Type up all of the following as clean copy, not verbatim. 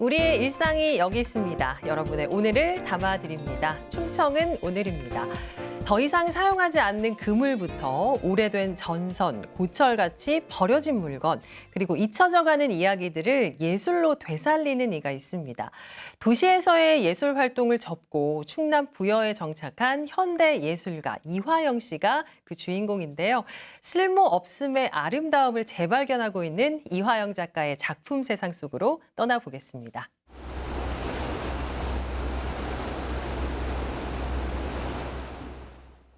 우리의 일상이 여기 있습니다. 여러분의 오늘을 담아드립니다. 충청은 오늘입니다. 더 이상 사용하지 않는 그물부터 오래된 전선, 고철같이 버려진 물건, 그리고 잊혀져가는 이야기들을 예술로 되살리는 이가 있습니다. 도시에서의 예술 활동을 접고 충남 부여에 정착한 현대 예술가 이화영 씨가 그 주인공인데요. 쓸모없음의 아름다움을 재발견하고 있는 이화영 작가의 작품 세상 속으로 떠나보겠습니다.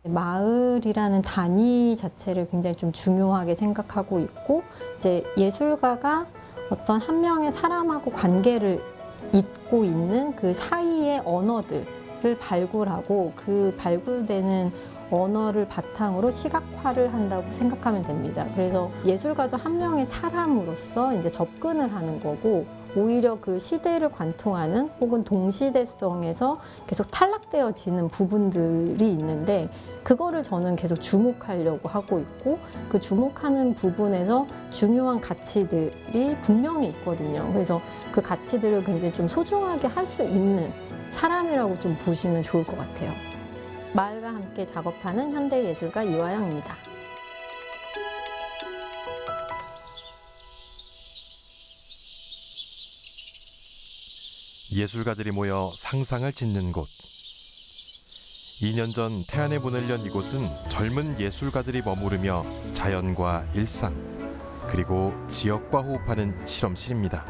마을이라는 단위 자체를 굉장히 좀 중요하게 생각하고 있고, 이제 예술가가 어떤 한 명의 사람하고 관계를 잇고 있는 그 사이의 언어들을 발굴하고, 그 발굴되는 언어를 바탕으로 시각화를 한다고 생각하면 됩니다. 그래서 예술가도 한 명의 사람으로서 이제 접근을 하는 거고, 오히려 그 시대를 관통하는 혹은 동시대성에서 계속 탈락되어지는 부분들이 있는데, 그거를 저는 계속 주목하려고 하고 있고, 그 주목하는 부분에서 중요한 가치들이 분명히 있거든요. 그래서 그 가치들을 굉장히 좀 소중하게 할 수 있는 사람이라고 좀 보시면 좋을 것 같아요. 마을과 함께 작업하는 현대예술가 이화영입니다. 예술가들이 모여 상상을 짓는 곳. 2년 전 태안의 문을 연 이곳은 젊은 예술가들이 머무르며 자연과 일상, 그리고 지역과 호흡하는 실험실입니다.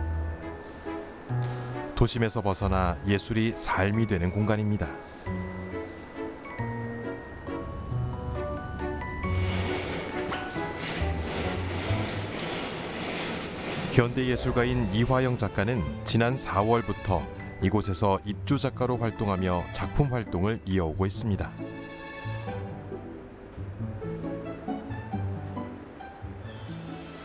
도심에서 벗어나 예술이 삶이 되는 공간입니다. 현대예술가인 이화영 작가는 지난 4월부터 이곳에서 입주 작가로 활동하며 작품 활동을 이어오고 있습니다.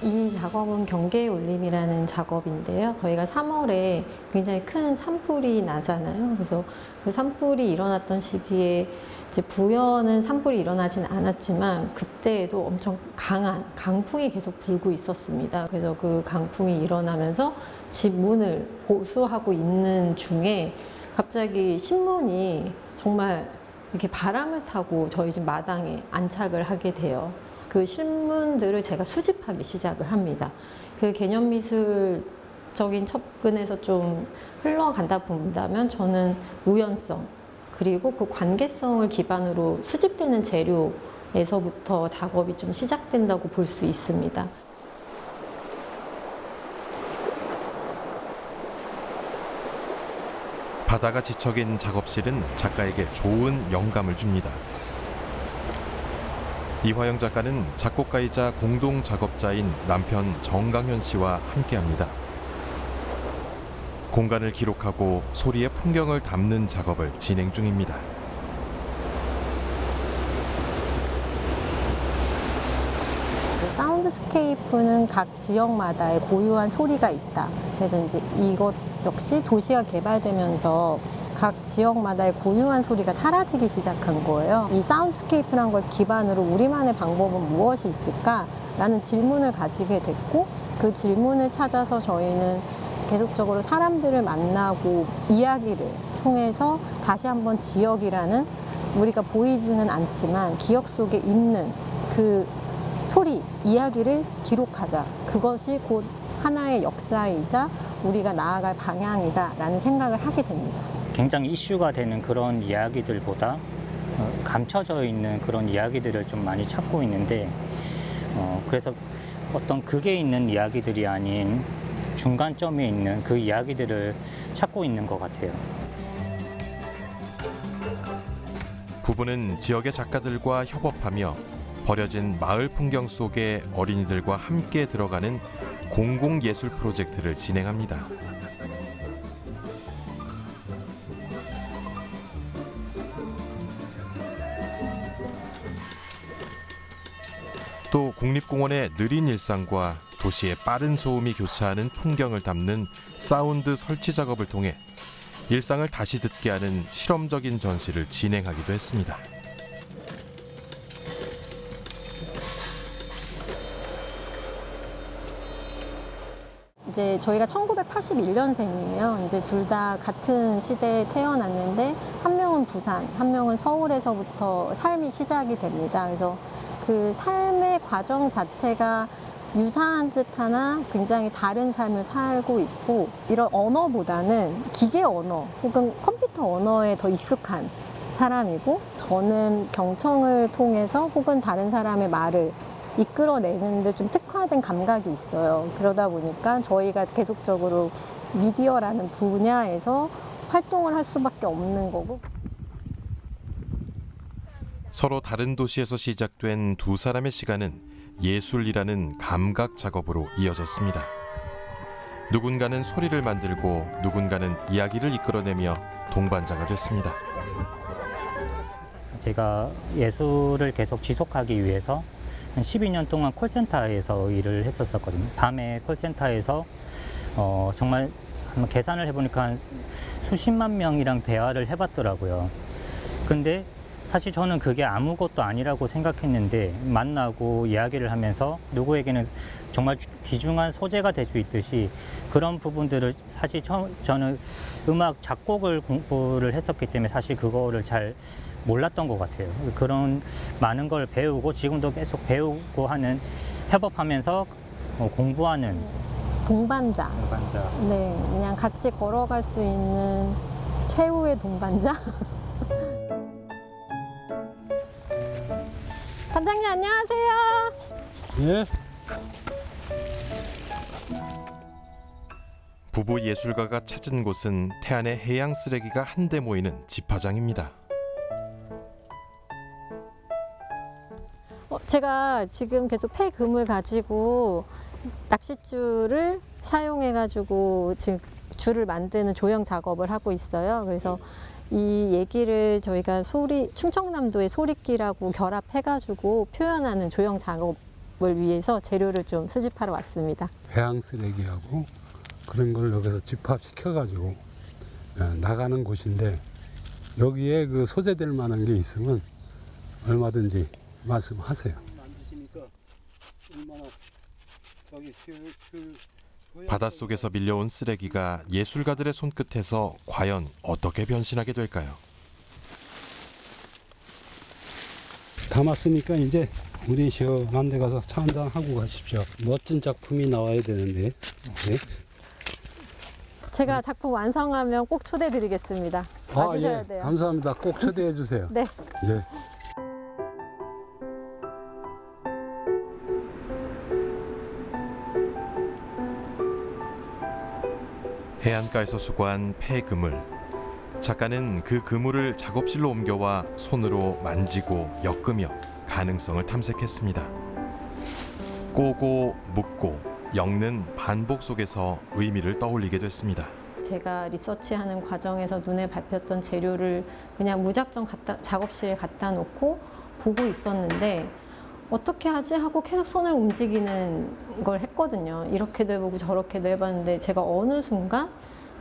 이 작업은 경계의 울림이라는 작업인데요. 저희가 3월에 굉장히 큰 산불이 나잖아요. 그래서 그 산불이 일어났던 시기에 이제 부여는 산불이 일어나진 않았지만 그때에도 엄청 강한 강풍이 계속 불고 있었습니다. 그래서 그 강풍이 일어나면서 집 문을 보수하고 있는 중에 갑자기 신문이 정말 이렇게 바람을 타고 저희 집 마당에 안착을 하게 돼요. 그 신문들을 제가 수집하기 시작을 합니다. 그 개념미술적인 접근에서 좀 흘러간다 본다면 저는 우연성, 그리고 그 관계성을 기반으로 수집되는 재료에서부터 작업이 좀 시작된다고 볼 수 있습니다. 바다가 지척인 작업실은 작가에게 좋은 영감을 줍니다. 이화영 작가는 작곡가이자 공동 작업자인 남편 정강현 씨와 함께합니다. 공간을 기록하고 소리의 풍경을 담는 작업을 진행 중입니다. 사운드스케이프는 각 지역마다의 고유한 소리가 있다. 그래서 이제 이것 역시 도시가 개발되면서 각 지역마다의 고유한 소리가 사라지기 시작한 거예요. 이 사운드스케이프란 걸 기반으로 우리만의 방법은 무엇이 있을까라는 질문을 가지게 됐고, 그 질문을 찾아서 저희는 계속적으로 사람들을 만나고 이야기를 통해서 다시 한번 지역이라는 우리가 보이지는 않지만 기억 속에 있는 그 소리, 이야기를 기록하자. 그것이 곧 하나의 역사이자 우리가 나아갈 방향이다라는 생각을 하게 됩니다. 굉장히 이슈가 되는 그런 이야기들보다 감춰져 있는 그런 이야기들을 좀 많이 찾고 있는데, 그래서 어떤 극에 있는 이야기들이 아닌 중간점에 있는 그 이야기들을 찾고 있는 것 같아요. 부부는 지역의 작가들과 협업하며 버려진 마을 풍경 속에 어린이들과 함께 들어가는 공공예술 프로젝트를 진행합니다. 또 국립공원의 느린 일상과 도시의 빠른 소음이 교차하는 풍경을 담는 사운드 설치 작업을 통해 일상을 다시 듣게 하는 실험적인 전시를 진행하기도 했습니다. 이제 저희가 1981년생이에요. 이제 둘 다 같은 시대에 태어났는데 한 명은 부산, 한 명은 서울에서부터 삶이 시작이 됩니다. 그래서 그 삶의 과정 자체가 유사한 듯하나 굉장히 다른 삶을 살고 있고, 이런 언어보다는 기계 언어 혹은 컴퓨터 언어에 더 익숙한 사람이고, 저는 경청을 통해서 혹은 다른 사람의 말을 이끌어내는데 좀 특화된 감각이 있어요. 그러다 보니까 저희가 계속적으로 미디어라는 분야에서 활동을 할 수밖에 없는 거고. 서로 다른 도시에서 시작된 두 사람의 시간은 예술이라는 감각 작업으로 이어졌습니다. 누군가는 소리를 만들고 누군가는 이야기를 이끌어내며 동반자가 됐습니다. 제가 예술을 계속 지속하기 위해서 한 12년 동안 콜센터에서 일을 했었거든요. 밤에 콜센터에서 정말 한번 계산을 해보니까 한 수십만 명이랑 대화를 해봤더라고요. 근데 사실 저는 그게 아무것도 아니라고 생각했는데, 만나고 이야기를 하면서 누구에게는 정말 귀중한 소재가 될 수 있듯이 그런 부분들을 사실 저는 음악 작곡을 공부를 했었기 때문에 사실 그거를 잘 몰랐던 것 같아요. 그런 많은 걸 배우고 지금도 계속 배우고 하는, 협업하면서 공부하는 동반자. 동반자. 네, 그냥 같이 걸어갈 수 있는 최후의 동반자. 반장님 안녕하세요. 예? 부부 예술가가 찾은 곳은 태안의 해양 쓰레기가 한데 모이는 집화장입니다. 제가 지금 계속 폐금을 가지고 낚싯줄을 사용해가지고 지금 줄을 만드는 조형 작업을 하고 있어요. 그래서 이 얘기를 저희가 충청남도의 소리끼라고 결합해가지고 표현하는 조형 작업을 위해서 재료를 좀 수집하러 왔습니다. 해양 쓰레기하고 그런 걸 여기서 집합시켜가지고 나가는 곳인데, 여기에 그 소재될 만한 게 있으면 얼마든지 말씀하세요. 바닷속에서 밀려온 쓰레기가 예술가들의 손끝에서 과연 어떻게 변신하게 될까요? 담았으니까 이제 우리 시원한 데 가서 차 한잔 하고 가십시오. 멋진 작품이 나와야 되는데. 네? 제가 작품 완성하면 꼭 초대드리겠습니다. 와주셔야 예, 돼요. 감사합니다. 꼭 초대해 주세요. 네. 예. 해안가에서 수거한 폐그물. 작가는 그 그물을 작업실로 옮겨와 손으로 만지고 엮으며 가능성을 탐색했습니다. 꼬고 묶고 엮는 반복 속에서 의미를 떠올리게 됐습니다. 제가 리서치하는 과정에서 눈에 밟혔던 재료를 그냥 무작정 작업실에 갖다 놓고 보고 있었는데, 어떻게 하지 하고 계속 손을 움직이는 걸 했거든요. 이렇게도 해보고 저렇게도 해봤는데, 제가 어느 순간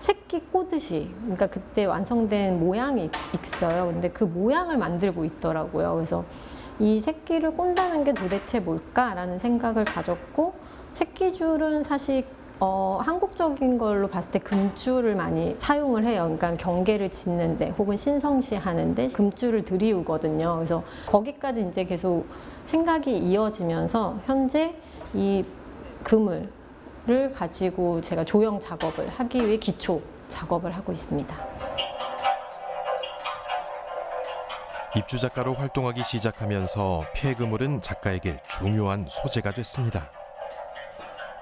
새끼 꼬듯이, 그러니까 그때 완성된 모양이 있어요. 근데 그 모양을 만들고 있더라고요. 그래서 이 새끼를 꼰다는 게 도대체 뭘까라는 생각을 가졌고, 새끼줄은 사실 한국적인 걸로 봤을 때 금줄을 많이 사용을 해요. 그러니까 경계를 짓는데 혹은 신성시 하는데 금줄을 들이우거든요. 그래서 거기까지 이제 계속 생각이 이어지면서 현재 이 그물을 가지고 제가 조형 작업을 하기 위해 기초 작업을 하고 있습니다. 입주 작가로 활동하기 시작하면서 폐그물은 작가에게 중요한 소재가 됐습니다.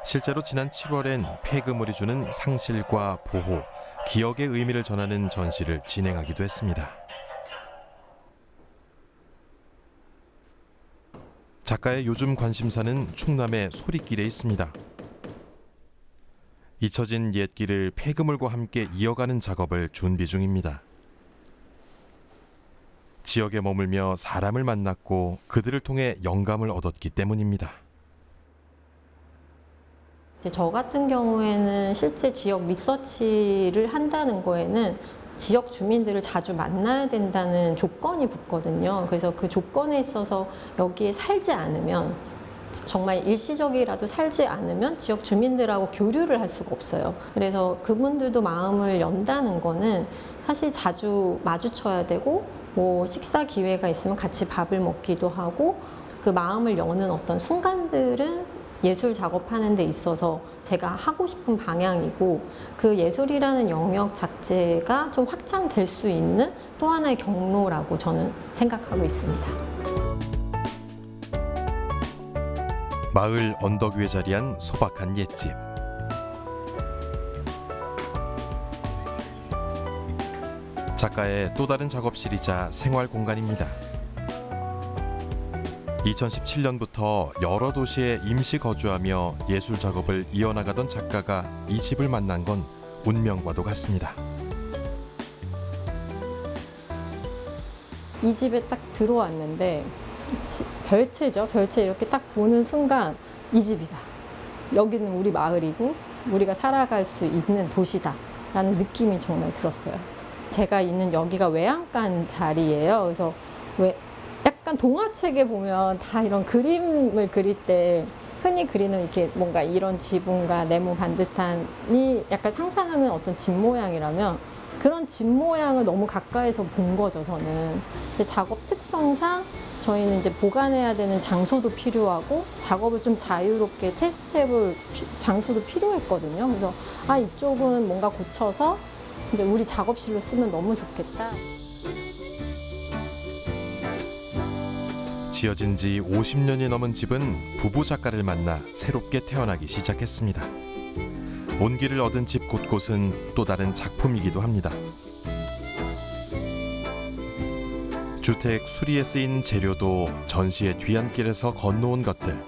실제로 지난 7월엔 폐그물이 주는 상실과 보호, 기억의 의미를 전하는 전시를 진행하기도 했습니다. 작가의 요즘 관심사는 충남의 소리길에 있습니다. 잊혀진 옛길을 폐그물과 함께 이어가는 작업을 준비 중입니다. 지역에 머물며 사람을 만났고 그들을 통해 영감을 얻었기 때문입니다. 저 같은 경우에는 실제 지역 리서치를 한다는 거에는 지역 주민들을 자주 만나야 된다는 조건이 붙거든요. 그래서 그 조건에 있어서 여기에 살지 않으면 정말 일시적이라도 살지 않으면 지역 주민들하고 교류를 할 수가 없어요. 그래서 그분들도 마음을 연다는 거는 사실 자주 마주쳐야 되고 뭐 식사 기회가 있으면 같이 밥을 먹기도 하고 그 마음을 여는 어떤 순간들은 예술 작업하는 데 있어서 제가 하고 싶은 방향이고 그 예술이라는 영역 자체가 좀 확장될 수 있는 또 하나의 경로라고 저는 생각하고 있습니다. 마을 언덕 위에 자리한 소박한 옛집. 작가의 또 다른 작업실이자 생활 공간입니다. 2017년부터 여러 도시에 임시 거주하며 예술 작업을 이어나가던 작가가 이 집을 만난 건 운명과도 같습니다. 이 집에 딱 들어왔는데 별채죠. 별채 이렇게 딱 보는 순간 이 집이다. 여기는 우리 마을이고 우리가 살아갈 수 있는 도시다 라는 느낌이 정말 들었어요. 제가 있는 여기가 외양간 자리예요. 그래서 약간 동화책에 보면 다 이런 그림을 그릴 때 흔히 그리는 이렇게 뭔가 이런 지붕과 네모 반듯한이 약간 상상하는 어떤 집 모양이라면 그런 집 모양을 너무 가까이서 본 거죠, 저는. 근데 작업 특성상 저희는 이제 보관해야 되는 장소도 필요하고 작업을 좀 자유롭게 테스트해볼 장소도 필요했거든요. 그래서 이쪽은 뭔가 고쳐서 이제 우리 작업실로 쓰면 너무 좋겠다. 지어진 지 50년이 넘은 집은 부부 작가를 만나 새롭게 태어나기 시작했습니다. 온기를 얻은 집 곳곳은 또 다른 작품이기도 합니다. 주택 수리에 쓰인 재료도 전시의 뒤안길에서 건너온 것들.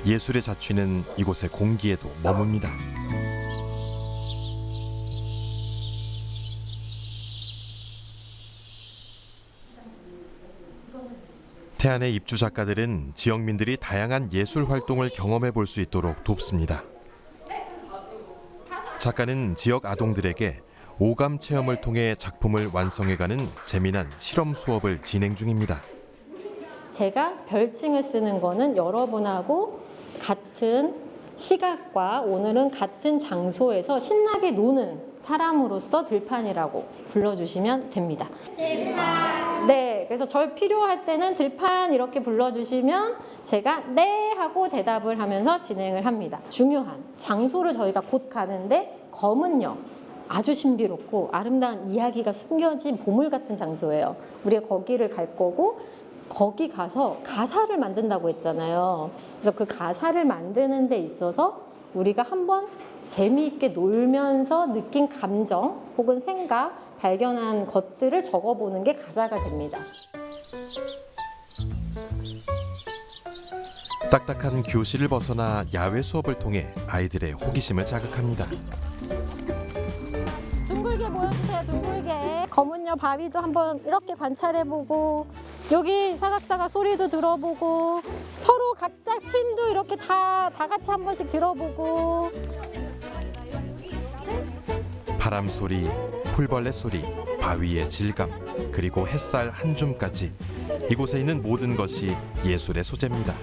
예술의 자취는 이곳의 공기에도 머뭅니다. 태안의 입주 작가들은 지역민들이 다양한 예술 활동을 경험해 볼 수 있도록 돕습니다. 작가는 지역 아동들에게 오감 체험을 통해 작품을 완성해가는 재미난 실험 수업을 진행 중입니다. 제가 별칭을 쓰는 거는 여러분하고 같은 시각과 오늘은 같은 장소에서 신나게 노는 사람으로서 들판이라고 불러주시면 됩니다. 네, 그래서 절 필요할 때는 들판 이렇게 불러주시면 제가 네 하고 대답을 하면서 진행을 합니다. 중요한 장소를 저희가 곧 가는데 검은역 아주 신비롭고 아름다운 이야기가 숨겨진 보물 같은 장소예요. 우리가 거기를 갈 거고 거기 가서 가사를 만든다고 했잖아요. 그래서 그 가사를 만드는 데 있어서 우리가 한번 재미있게 놀면서 느낀 감정 혹은 생각, 발견한 것들을 적어보는 게 가사가 됩니다. 딱딱한 교실을 벗어나 야외 수업을 통해 아이들의 호기심을 자극합니다. 둥글게 모여주세요, 둥글게. 검은여 바위도 한번 이렇게 관찰해보고 여기 사각사각 소리도 들어보고 서로 각자 팀도 이렇게 다 같이 한 번씩 들어보고 바람 소리, 풀벌레 소리, 바위의 질감, 그리고 햇살 한 줌까지 이곳에 있는 모든 것이 예술의 소재입니다.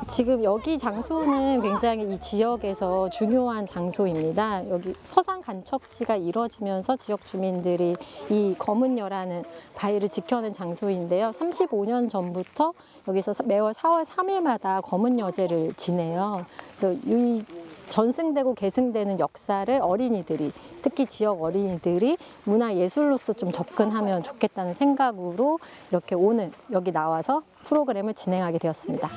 지금 여기 장소는 굉장히 이 지역에서 중요한 장소입니다. 여기 서산 간척지가 이뤄지면서 지역 주민들이 이 검은여라는 바위를 지켜낸 장소인데요. 35년 전부터 여기서 매월 4월 3일마다 검은여제를 지내요. 그래서 이 전승되고 계승되는 역사를 어린이들이, 특히 지역 어린이들이 문화예술로서 좀 접근하면 좋겠다는 생각으로 이렇게 오늘 여기 나와서 프로그램을 진행하게 되었습니다.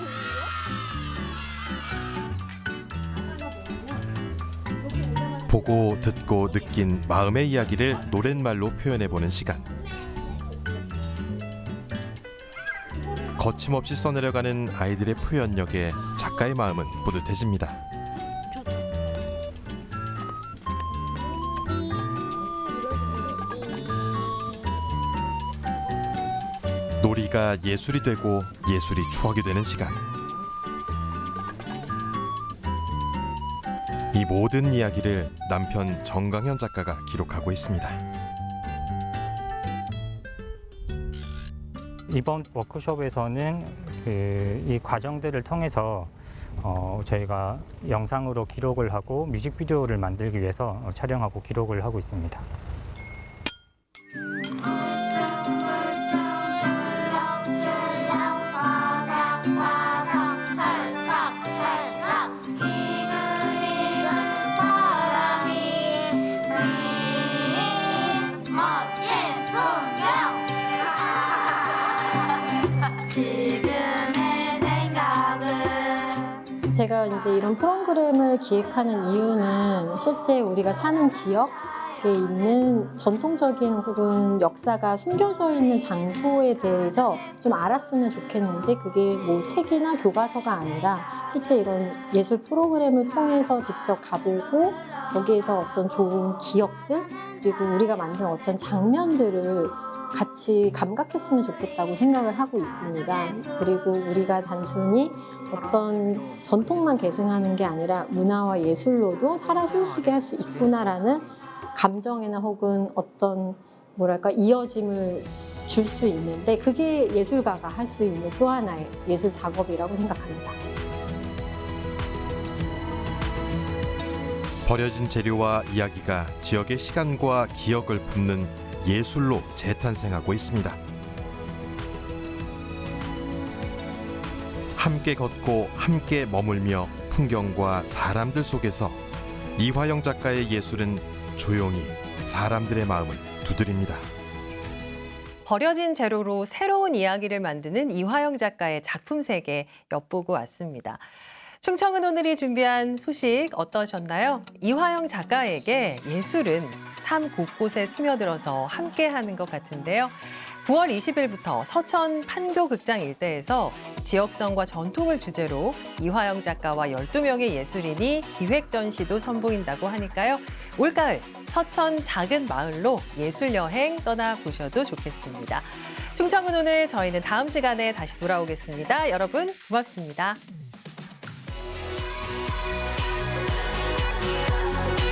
보고 듣고 느낀 마음의 이야기를 노랫말로 표현해보는 시간. 거침없이 써내려가는 아이들의 표현력에 작가의 마음은 뿌듯해집니다. 놀이가 예술이 되고 예술이 추억이 되는 시간. 이 모든 이야기를 남편 정강현 작가가 기록하고 있습니다. 이번 워크숍에서는 이 과정들을 통해서 저희가 영상으로 기록을 하고 뮤직비디오를 만들기 위해서 촬영하고 기록을 하고 있습니다. 제가 이제 이런 프로그램을 기획하는 이유는 실제 우리가 사는 지역에 있는 전통적인 혹은 역사가 숨겨져 있는 장소에 대해서 좀 알았으면 좋겠는데 그게 뭐 책이나 교과서가 아니라 실제 이런 예술 프로그램을 통해서 직접 가보고 거기에서 어떤 좋은 기억들 그리고 우리가 만든 어떤 장면들을 같이 감각했으면 좋겠다고 생각을 하고 있습니다. 그리고 우리가 단순히 어떤 전통만 계승하는 게 아니라 문화와 예술로도 살아 숨쉬게 할 수 있구나라는 감정이나 혹은 어떤 뭐랄까 이어짐을 줄 수 있는데 그게 예술가가 할 수 있는 또 하나의 예술 작업이라고 생각합니다. 버려진 재료와 이야기가 지역의 시간과 기억을 품는 예술로 재탄생하고 있습니다. 함께 걷고 함께 머물며 풍경과 사람들 속에서 이화영 작가의 예술은 조용히 사람들의 마음을 두드립니다. 버려진 재료로 새로운 이야기를 만드는 이화영 작가의 작품 세계 엿보고 왔습니다. 충청은 오늘이 준비한 소식 어떠셨나요? 이화영 작가에게 예술은 삶 곳곳에 스며들어서 함께하는 것 같은데요. 9월 20일부터 서천 판교극장 일대에서 지역성과 전통을 주제로 이화영 작가와 12명의 예술인이 기획 전시도 선보인다고 하니까요. 올가을 서천 작은 마을로 예술 여행 떠나보셔도 좋겠습니다. 충청은 오늘 저희는 다음 시간에 다시 돌아오겠습니다. 여러분 고맙습니다.